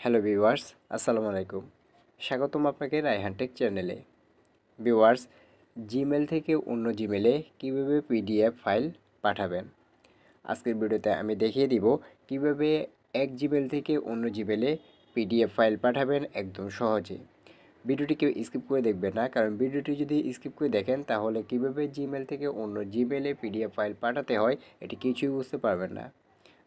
Hello viewers, আসসালামু আলাইকুম। স্বাগতম আপনাকে রায়হান টেক চ্যানেলে। ভিউয়ার্স, জিমেল থেকে অন্য জিমেলে কীভাবে পিডিএফ ফাইল পাঠাবেন। আজকের ভিডিওতে আমি দেখিয়ে দিব কিভাবে এক জিমেল থেকে অন্য জিমেলে পিডিএফ ফাইল পাঠাবেন একদম সহজে। ভিডিওটি কেউ স্কিপ করে দেখবেন না, কারণ ভিডিওটি যদি স্কিপ করে দেখেন তাহলে কিভাবে জিমেল থেকে অন্য জিমেলে পিডিএফ ফাইল পাঠাতে হয় এটি কিছুই বুঝতে পারবেন না।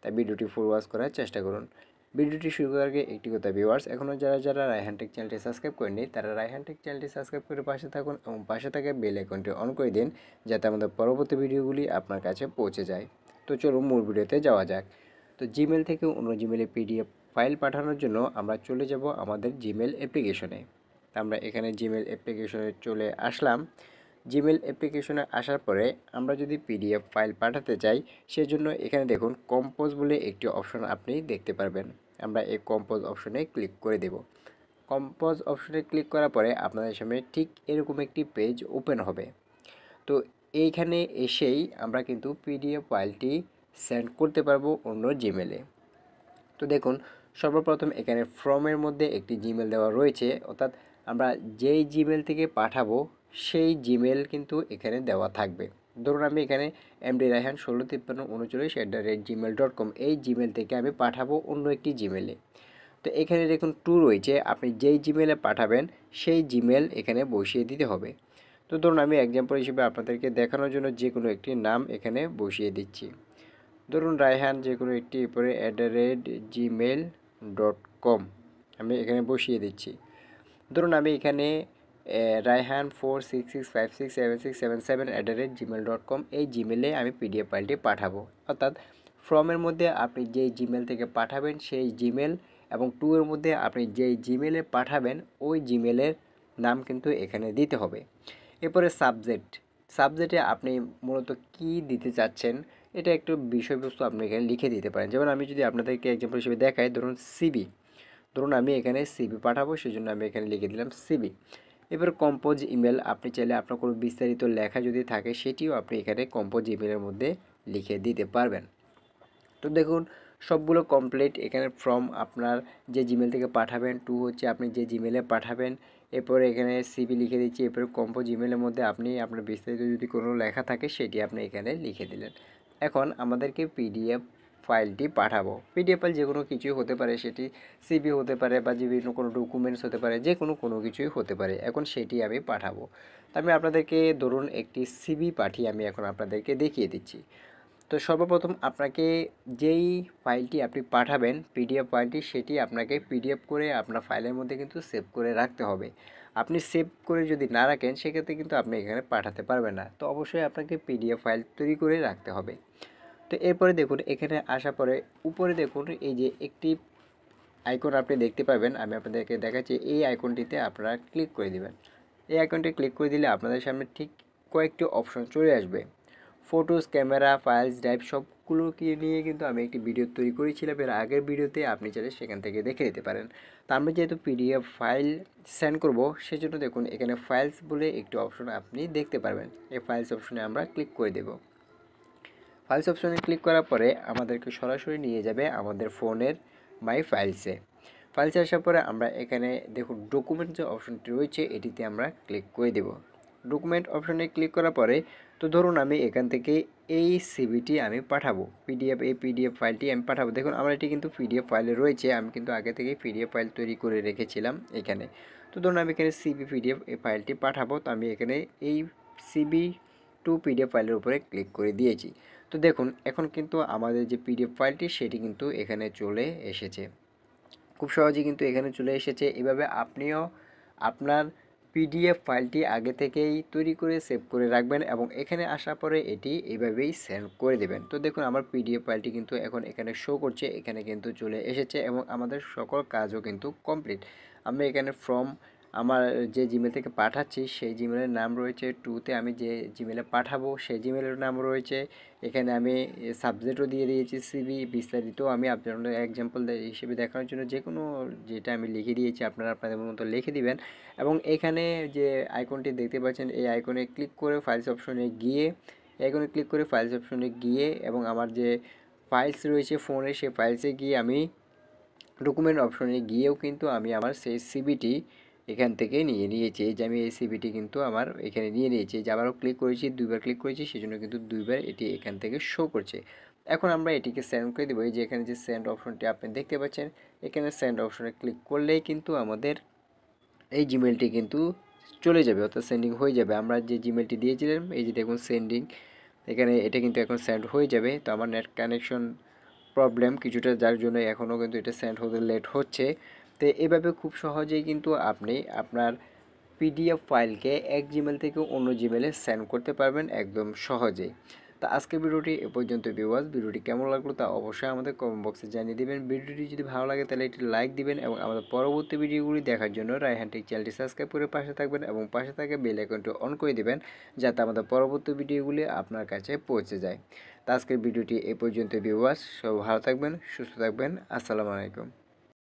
তাই ভিডিওটি ফুল ওয়াচ করার চেষ্টা করুন। ভিডিওটি শুরু করার আগে একটি কথা ভিউয়ার্স, এখনও যারা রায়হান টেক চ্যানেলটি সাবস্ক্রাইব করেননি তারা রায়হান টেক চ্যানেলটি সাবস্ক্রাইব করে পাশে থাকুন এবং পাশে থাকা বেল আইকনটি অন করে দিন, যাতে আমাদের পরবর্তী ভিডিওগুলি আপনার কাছে পৌঁছে যায়। তো চলুন মূল ভিডিওতে যাওয়া যাক। তো জিমেল থেকে অন্য জিমেলে পিডিএফ ফাইল পাঠানোর জন্য আমরা চলে যাব আমাদের জিমেল অ্যাপ্লিকেশনে। আমরা এখানে জিমেল অ্যাপ্লিকেশনে চলে আসলাম। জিমেল অ্যাপ্লিকেশনে আসার পরে আমরা যদি পিডিএফ ফাইল পাঠাতে চাই, সেজন্য এখানে দেখুন কম্পোজ বলে একটি অপশন আপনি দেখতে পারবেন। আমরা এই কম্পোজ অপশনে ক্লিক করে দেব। কম্পোজ অপশনে ক্লিক করার পরে আপনাদের সামনে ঠিক এরকম একটি পেজ ওপেন হবে। তো এইখানে এসেই আমরা কিন্তু পিডিএফ ফাইলটি সেন্ড করতে পারবো অন্য জিমেলে। তো দেখুন, সর্বপ্রথম এখানে ফর্মের মধ্যে একটি জিমেল দেওয়া রয়েছে, অর্থাৎ আমরা যেই জিমেল থেকে পাঠাবো সেই জিমেল কিন্তু এখানে দেওয়া থাকবে। ধরুন আমি এখানে md-165339@gmail.com এই জিমেল থেকে আমি পাঠাবো অন্য একটি জিমেলে। তো এখানে দেখুন টু রয়েছে, আপনি যেই জিমেলে পাঠাবেন সেই জিমেল এখানে বসিয়ে দিতে হবে। তো ধরুন আমি এক্সাম্পল হিসেবে আপনাদেরকে দেখানোর জন্য যে কোনো একটি নাম এখানে বসিয়ে দিচ্ছি। ধরুন রায়হান যে কোনো একটি পরে @gmail.com আমি এখানে বসিয়ে দিচ্ছি। ধরুন আমি এখানে rayhan4665676777@gmail.com এই জিমেলে আমি পিডিএফ ফাইলটি পাঠাবো। অর্থাৎ ফর্মের মধ্যে আপনি যেই জিমেল থেকে পাঠাবেন সেই জিমেল এবং টু এর মধ্যে আপনি যেই জিমেলে পাঠাবেন ওই জিমেলের নাম কিন্তু এখানে দিতে হবে। এরপরে সাবজেক্টে আপনি মূলত কি দিতে চাচ্ছেন এটা একটু বিষয়বস্তু আপনি এখানে লিখে দিতে পারেন। যেমন আমি যদি আপনাদেরকে এক্সাম্পল হিসেবে দেখাই, ধরুন সিবি। ধরুন আমি এখানে সিবি পাঠাবো, সেজন্য আমি এখানে লিখে দিলাম সিবি। এবার কম্পোজ ইমেল, আপনি চাইলে আপনার কোনো বিস্তারিত লেখা যদি থাকে সেটিও আপনি এখানে কম্পোজ ইমেলের মধ্যে লিখে দিতে পারবেন। তো দেখুন সবগুলো কমপ্লিট। এখানে ফ্রম আপনার যে জিমেল থেকে পাঠাবেন, টু হচ্ছে আপনি যে জিমেলে পাঠাবেন, এরপরে এখানে সিবি লিখে দিচ্ছি। এরপরে কম্পোজ ইমেলের মধ্যে আপনি আপনার বিস্তারিত যদি কোনো লেখা থাকে সেটি আপনি এখানে লিখে দিলেন। এখন আমাদেরকে পিডিএফ ফাইলটি পাঠাবো। পিডিএফ ফাইল যে কোনো কিছুই হতে পারে, সেটি সিবি হতে পারে বা বিভিন্ন কোনো ডকুমেন্টস হতে পারে, যে কোনো কিছুই হতে পারে। এখন সেটি আমি পাঠাবো। তো আমি আপনাদেরকে ধরুন একটি সিবি পাঠিয়ে আমি এখন আপনাদেরকে দেখিয়ে দিচ্ছি। তো সর্বপ্রথম আপনাকে যেই ফাইলটি আপনি পাঠাবেন পিডিএফ ফাইলটি, সেটি আপনাকে পিডিএফ করে আপনার ফাইলের মধ্যে কিন্তু সেভ করে রাখতে হবে। আপনি সেভ করে যদি না রাখেন সেক্ষেত্রে কিন্তু আপনি এখানে পাঠাতে পারবেন না। তো অবশ্যই আপনাকে পিডিএফ ফাইল তৈরি করে রাখতে হবে। তো এরপরে দেখুন এখানে আসার পরে উপরে দেখুন এই যে একটি আইকন আপনি দেখতে পাবেন, আমি আপনাদেরকে দেখাচ্ছি। এই আইকনটিতে আপনারা ক্লিক করে দিবেন। এই আইকনটি ক্লিক করে দিলে আপনাদের সামনে ঠিক কয়েকটি অপশন চলে আসবে। ফটোস, ক্যামেরা, ফাইলস, ড্রাইভ সবগুলোকে নিয়ে কিন্তু আমি একটি ভিডিও তৈরি করেছিলাম এর আগের ভিডিওতে, আপনি চাইলে সেখান থেকে দেখে নিতে পারেন। তো আমি যেহেতু পিডিএফ ফাইল সেন্ড করব সেজন্য দেখুন এখানে ফাইলস বলে একটি অপশন আপনি দেখতে পারবেন। এই ফাইলস অপশনে আমরা ক্লিক করে দেব। ফাইলস অপশনে ক্লিক করার পরে আমাদেরকে সরাসরি নিয়ে যাবে আমাদের ফোনের মাই ফাইলসে। ফাইলসে আসার পরে আমরা এখানে দেখুন ডকুমেন্ট যে অপশনটি রয়েছে এটিতে আমরা ক্লিক করে দেব। ডকুমেন্ট অপশনে ক্লিক করার পরে তো ধরুন আমি এখান থেকে এই সিভিটি আমি পাঠাবো, এই পিডিএফ ফাইলটি আমি পাঠাবো। দেখুন আমার এটি কিন্তু পিডিএফ ফাইলে রয়েছে, আমি কিন্তু আগে থেকেই পিডিএফ ফাইল তৈরি করে রেখেছিলাম এখানে। তো ধরুন আমি এখানে সিবি পিডিএফ এই ফাইলটি পাঠাবো। তো আমি এখানে এই সিবি টু পিডিএফ ফাইলের উপরে ক্লিক করে দিয়েছি। তো দেখুন এখন কিন্তু আমাদের যে পিডিএফ ফাইলটি সেটি কিন্তু এখানে চলে এসেছে। খুব সহজেই কিন্তু এখানে চলে এসেছে। এভাবে আপনিও আপনার পিডিএফ ফাইলটি আগে থেকেই তৈরি করে সেভ করে রাখবেন এবং এখানে আসার পরে এটি এইভাবেই সেভ করে দেবেন। তো দেখুন আমার পিডিএফ ফাইলটি কিন্তু এখন এখানে শো করছে, এখানে কিন্তু চলে এসেছে এবং আমাদের সকল কাজও কিন্তু কমপ্লিট। আমি এখানে ফ্রম আমার যে জিমেল থেকে পাঠাচ্ছি সেই জিমেলের নাম রয়েছে, টুতে আমি যে জিমেলে পাঠাবো সেই জিমেলের নাম রয়েছে। এখানে আমি সাবজেক্টও দিয়ে দিয়েছি সিবি, বিস্তারিত আমি আপনাদের এক্সাম্পল হিসেবে দেখানোর জন্য যে কোনো যেটা আমি লিখে দিয়েছি আপনারা আপনাদের মতো লিখে দিবেন। এবং এখানে যে আইকনটি দেখতে পাচ্ছেন এই আইকনে ক্লিক করে ফাইলস অপশনে গিয়ে এবং আমার যে ফাইলস রয়েছে ফোনে সেই ফাইলসে গিয়ে আমি ডকুমেন্ট অপশনে গিয়েও কিন্তু আমি আমার সেই সিভিটি এখান থেকে নিয়ে নিয়েছি। এই যে আমি এই সিভিটি কিন্তু আমার এখানে নিয়ে নিয়েছি, যে আবারও ক্লিক করেছি, দুইবার ক্লিক করেছি, সেজন্য কিন্তু দুইবার এটি এখান থেকে শো করছে। এখন আমরা এটিকে সেন্ড করে দেবো। এই যে এখানে যে সেন্ড অপশনটি আপনি দেখতে পাচ্ছেন, এখানে সেন্ড অপশনে ক্লিক করলেই কিন্তু আমাদের এই জিমেলটি কিন্তু চলে যাবে, অর্থাৎ সেন্ডিং হয়ে যাবে। আমরা যে জিমেলটি দিয়েছিলাম, এই যে দেখুন সেন্ডিং, এখানে এটা কিন্তু এখন সেন্ড হয়ে যাবে। তো আমার নেট কানেকশন প্রবলেম কিছুটা, যার জন্য এখনও কিন্তু এটা সেন্ড হতে লেট হচ্ছে। তো এভাবে খুব সহজেই কিন্তু আপনি আপনার পিডিএফ ফাইলকে এক জিমেল থেকে অন্য জিমেলে সেন্ড করতে পারবেন একদম সহজেই। তো আজকের ভিডিওটি এ পর্যন্ত ভিউয়ার্স, ভিডিওটি কেমন লাগলো তা অবশ্যই আমাদের কমেন্ট বক্সে জানিয়ে দিবেন। ভিডিওটি যদি ভালো লাগে তাহলে একটি লাইক দিবেন এবং আমাদের পরবর্তী ভিডিওগুলি দেখার জন্য রায়হান টেক চ্যানেলটি সাবস্ক্রাইব করে পাশে থাকবেন এবং পাশে থাকা বেল আইকনটি অন করে দিবেন, যাতে আমাদের পরবর্তী ভিডিওগুলি আপনার কাছে পৌঁছে যায়। তো আজকের ভিডিওটি এ পর্যন্ত ভিউয়ার্স, সব ভালো থাকবেন, সুস্থ থাকবেন। আসসালামু আলাইকুম।